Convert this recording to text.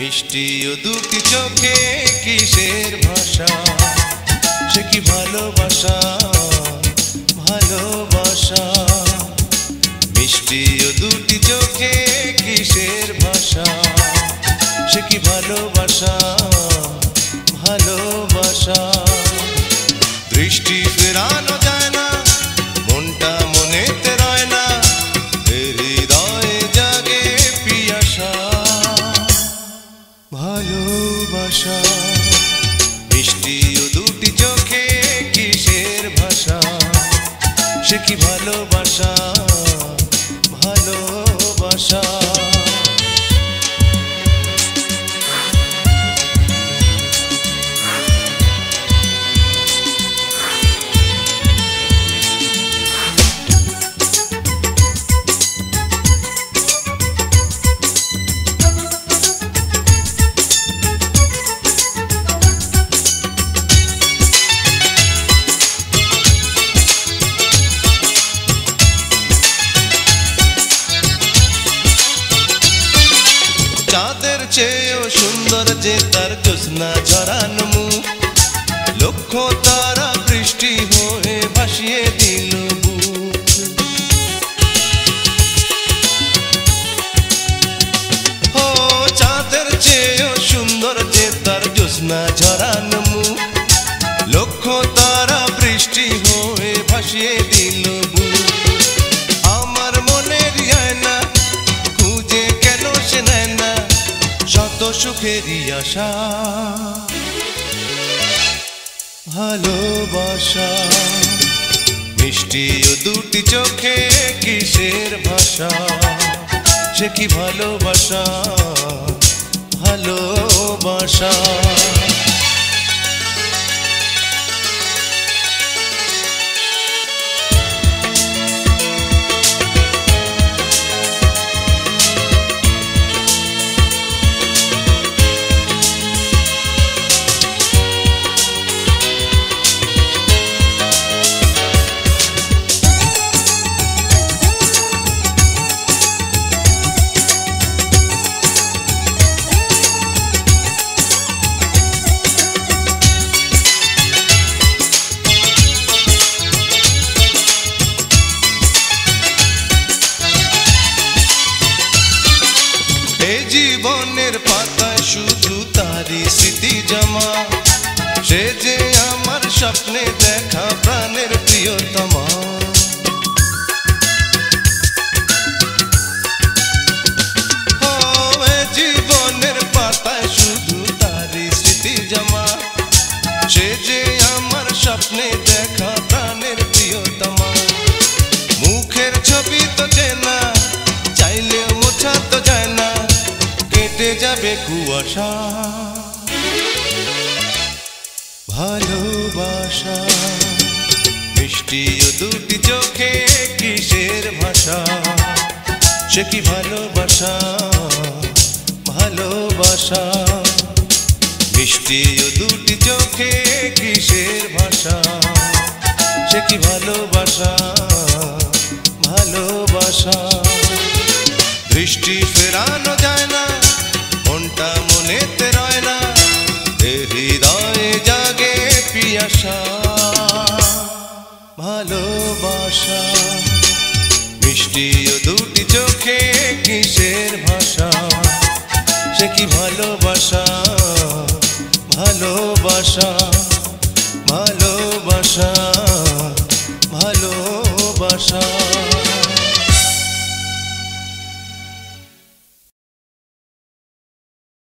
মিষ্টি ও দুটি চোখে কিসের ভাষা, সে কি ভালোবাসা, ভালোবাসা। মিষ্টি ও দুটি চোখে কিসের ভাষা, সে কি ভালোবাসা, ভালোবাসা। দৃষ্টি ফেরানো যায় না, মনটা মনেতে রয় না, হৃদয়ে জাগে পিয়াসা, ভালোবাসা। মিষ্টি ও দুটি চোখে কিসের ভাষা, সে কি ভালোবাসা, ভালোবাসা। চাঁদের চেয়েও সুন্দর যে তার জ্যোৎস্না ঝরানো মুখ, লক্ষ তারা বৃষ্টি হয়ে ভাসিয়ে দিল বুক। ও চাঁদের চেয়েও সুন্দর যে তার জ্যোৎস্না ঝরানো মুখ, লক্ষ তারা বৃষ্টি হয়ে ভাসিয়ে দিল বুক। আমার মনের আয়না খুঁজে কেন সে নেয় না শত সুখেরই আশা, ভালোবাসা। মিষ্টি ও দুটি চোখে কিসের ভাষা, সে কি ভালোবাসা, ভালোবাসা। জীবনের পাতায় শুধু তারই স্মৃতি জমা, সে যে আমার স্বপ্নে দেখা প্রাণের প্রিয়তমা। ও জীবনের পাতায় শুধু তারই স্মৃতি জমা, সে যে আমার স্বপ্নে দেখা প্রাণের প্রিয়তমা। মুখের ছবি তো চেনা, চাইলেও মোছা তো যায় না, কেটে যাবে কুয়াশা, ভালোবাসা। মিষ্টি ও দুটি চোখে কিসের ভাষা, সে কি ভালোবাসা, ভালোবাসা। মিষ্টি ও দুটি চোখে কিসের ভাষা, সে কি ভালোবাসা, ভালোবাসা। দৃষ্টি ফেরানো যায় না, মনটা মনেতে রয় না, হৃদয়ে জাগে পিয়াসা, ভালোবাসা। মিষ্টি ও দুটি চোখে কিসের ভাষা, সে কি ভালোবাসা, ভালোবাসা, ভালোবাসা, ভালোবাসা।